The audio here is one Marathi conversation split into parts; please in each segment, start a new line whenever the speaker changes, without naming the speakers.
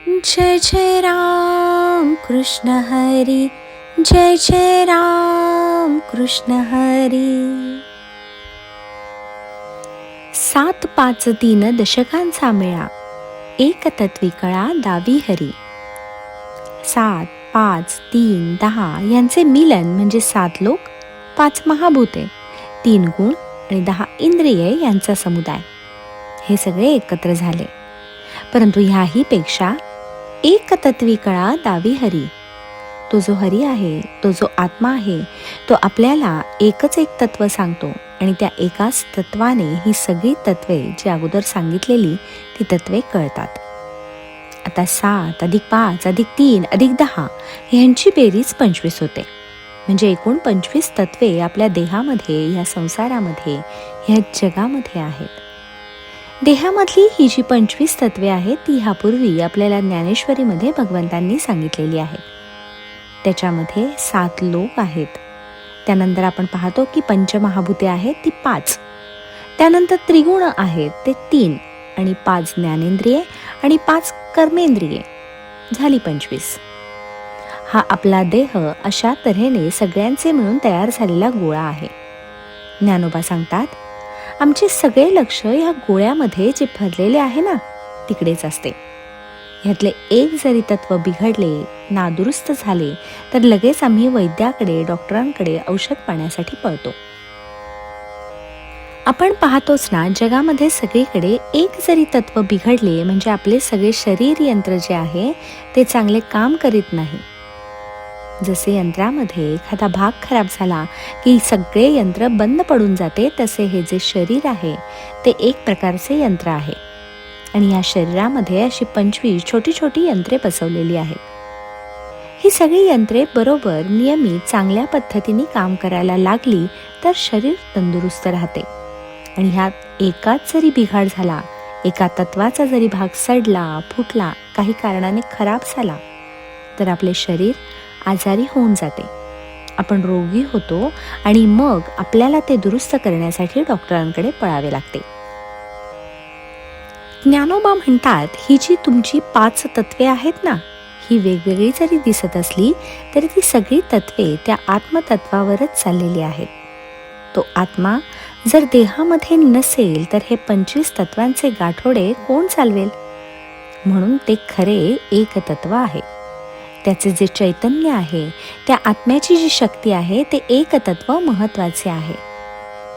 जय जय राम कृष्ण हरी, जय जय राम कृष्ण हरी. 7-5-3 दशकांचा मेळा, एक तत्वी कळा दावी हरी. 7, 5, 3, 10 यांचे मिलन म्हणजे 7 लोक, 5 महाभूते, 3 गुण आणि 10 इंद्रिये यांचा समुदाय. हे सगळे एकत्र झाले. परंतु ह्याही पेक्षा एक तत्वी कळा दावी हरी. तो जो हरी आहे, तो जो आत्मा आहे, तो आपल्याला एकच एक तत्व सांगतो आणि त्या एकाच तत्वाने ही सगळी तत्वे जी अगोदर सांगितलेली ती तत्वे कळतात. आता 7 + 5 + 3 + 10 ह्यांची बेरीज 25 होते. म्हणजे एकूण 25 तत्वे आपल्या देहामध्ये, या संसारामध्ये, ह्या जगामध्ये आहेत. देहामधली ही जी 25 तत्वे आहेत ती ह्यापूर्वी आपल्याला ज्ञानेश्वरीमध्ये भगवंतांनी सांगितलेली आहेत. त्याच्यामध्ये 7 लोक आहेत. त्यानंतर आपण पाहतो की पंचमहाभूते आहेत ती 5. त्यानंतर त्रिगुण आहेत ते 3 आणि 5 ज्ञानेंद्रिये आणि 5 कर्मेंद्रिये, झाली 25. हा आपला देह अशा तऱ्हेने सगळ्यांचे मिळून तयार झालेला गोळा आहे. ज्ञानोबा सांगतात, आमचे सगळे लक्ष ह्या गोळ्यामध्ये जे भरलेले आहे ना तिकडेच असते. ह्यातले एक जरी तत्व बिघडले, नादुरुस्त झाले तर लगेच आम्ही वैद्याकडे, डॉक्टरांकडे औषध पाण्यासाठी पळतो. आपण पाहतोच ना, जगामध्ये सगळीकडे एक जरी तत्व बिघडले म्हणजे आपले सगळे शरीर यंत्र जे आहे ते चांगले काम करीत नाही. जसे यंत्रामध्ये एखादा भाग खराब झाला की सगळे यंत्र बंद पडून जाते, तसे हे जे शरीर आहे ते एक प्रकारचे यंत्र आहे. आणि या शरीरामध्ये अशी 25 छोटी छोटी यंत्रे बसवलेली आहेत. ही सगळी यंत्रे बरोबर नियमित चांगल्या पद्धतीने काम करायला लागली तर शरीर तंदुरुस्त राहते. आणि ह्यात एकाच जरी बिघाड झाला, एका तत्वाचा जरी भाग सडला, फुटला, काही कारणाने खराब झाला तर आपले शरीर आजारी होऊन जाते. आपण रोगी होतो आणि मग आपल्याला ते दुरुस्त करण्यासाठी डॉक्टरांकडे पळावे लागते. ज्ञानोबा म्हणतात, ही जी तुमची 5 तत्वे आहेत ना, ही वेगवेगळी जरी दिसत असली तरी ती सगळी तत्वे त्या आत्मतत्वावरच चाललेली आहेत. तो आत्मा जर देहामध्ये नसेल तर हे 25 तत्वांचे गाठोडे कोण चालवेल? म्हणून ते खरे एक तत्व आहे. त्याचे जे चैतन्य आहे, त्या आत्म्याची जी शक्ती आहे ते एक तत्व महत्वाचे आहे.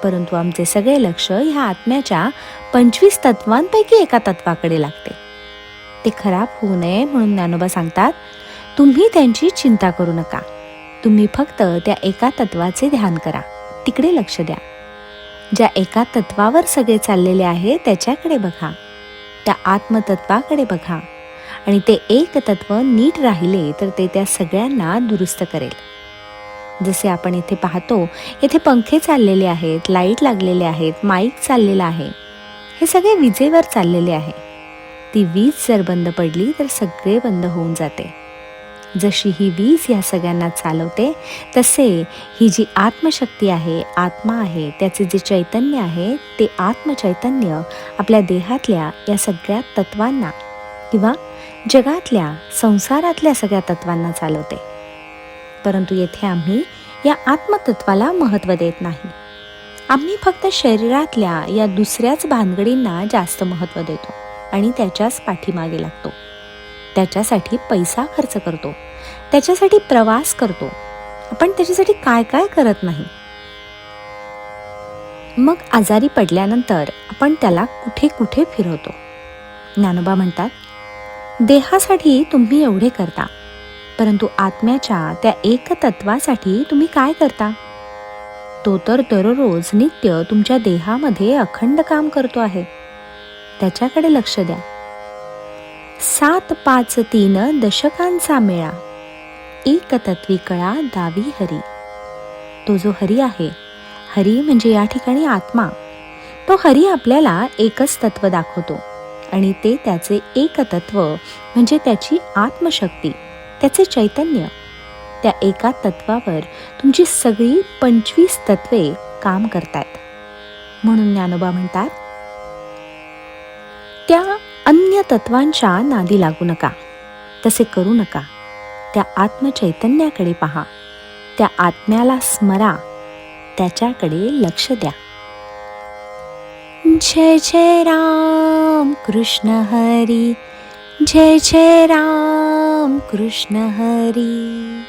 परंतु आमचे सगळे लक्ष ह्या आत्म्याच्या 25 तत्वांपैकी एका तत्वाकडे लागते. ते खराब होऊ नये म्हणून ज्ञानोबा सांगतात, तुम्ही त्यांची चिंता करू नका. तुम्ही फक्त त्या एका तत्वाचे ध्यान करा, तिकडे लक्ष द्या. ज्या एका तत्वावर सगळे चाललेले आहे त्याच्याकडे बघा, त्या आत्मतत्वाकडे बघा. आणि ते एक तत्व नीट राहिले तर ते त्या सगळ्यांना दुरुस्त करेल. जसे आपण इथे पाहतो, येथे पंखे चाललेले आहेत, लाईट लागलेले आहेत, माईक चाललेला आहे, हे सगळे विजेवर चाललेले आहे. ती वीज जर बंद पडली तर सगळे बंद होऊन जाते. जशी ही वीज या सगळ्यांना चालवते तसे ही जी आत्मशक्ती आहे, आत्मा आहे, त्याचे जे चैतन्य आहे ते आत्मचैतन्य आपल्या देहातल्या या सगळ्या तत्वांना किंवा जगातल्या, संसारातल्या सगळ्या तत्वांना चालवते. परंतु येथे आम्ही या आत्मतत्वाला महत्त्व देत नाही. आम्ही फक्त शरीरातल्या या दुसऱ्याच भानगडींना जास्त महत्त्व देतो आणि त्याच्याच पाठीमागे लागतो. त्याच्यासाठी पैसा खर्च करतो, त्याच्यासाठी प्रवास करतो. आपण त्याच्यासाठी काय काय करत नाही. मग आजारी पडल्यानंतर आपण त्याला कुठे कुठे फिरवतो. ज्ञानोबा म्हणतात, देहासाठी तुम्ही एवढे करता, परंतु आत्म्याच्या त्या एक तत्वासाठी तुम्ही काय करता? तो तर दररोज नित्य तुमच्या देहामध्ये अखंड काम करतो आहे. त्याच्याकडे लक्ष द्या. 7-5-3 दशकांचा मेळा, एक तत्वी कळा दावी हरी. तो जो हरी आहे, हरी म्हणजे या ठिकाणी आत्मा, तो हरी आपल्याला एकच तत्व दाखवतो आणि ते त्याचे एक तत्व म्हणजे त्याची आत्मशक्ती, त्याचे चैतन्य. त्या एका तत्वावर तुमची सगळी 25 तत्वे काम करतात. म्हणून ज्ञानोबा म्हणतात, त्या अन्य तत्वांच्या नादी लागू नका. तसे करू नका. त्या आत्मचैतन्याकडे पहा, त्या आत्म्याला स्मरा, त्याच्याकडे लक्ष द्या. जय जय राम कृष्ण हरी, जय जय राम कृष्ण हरी.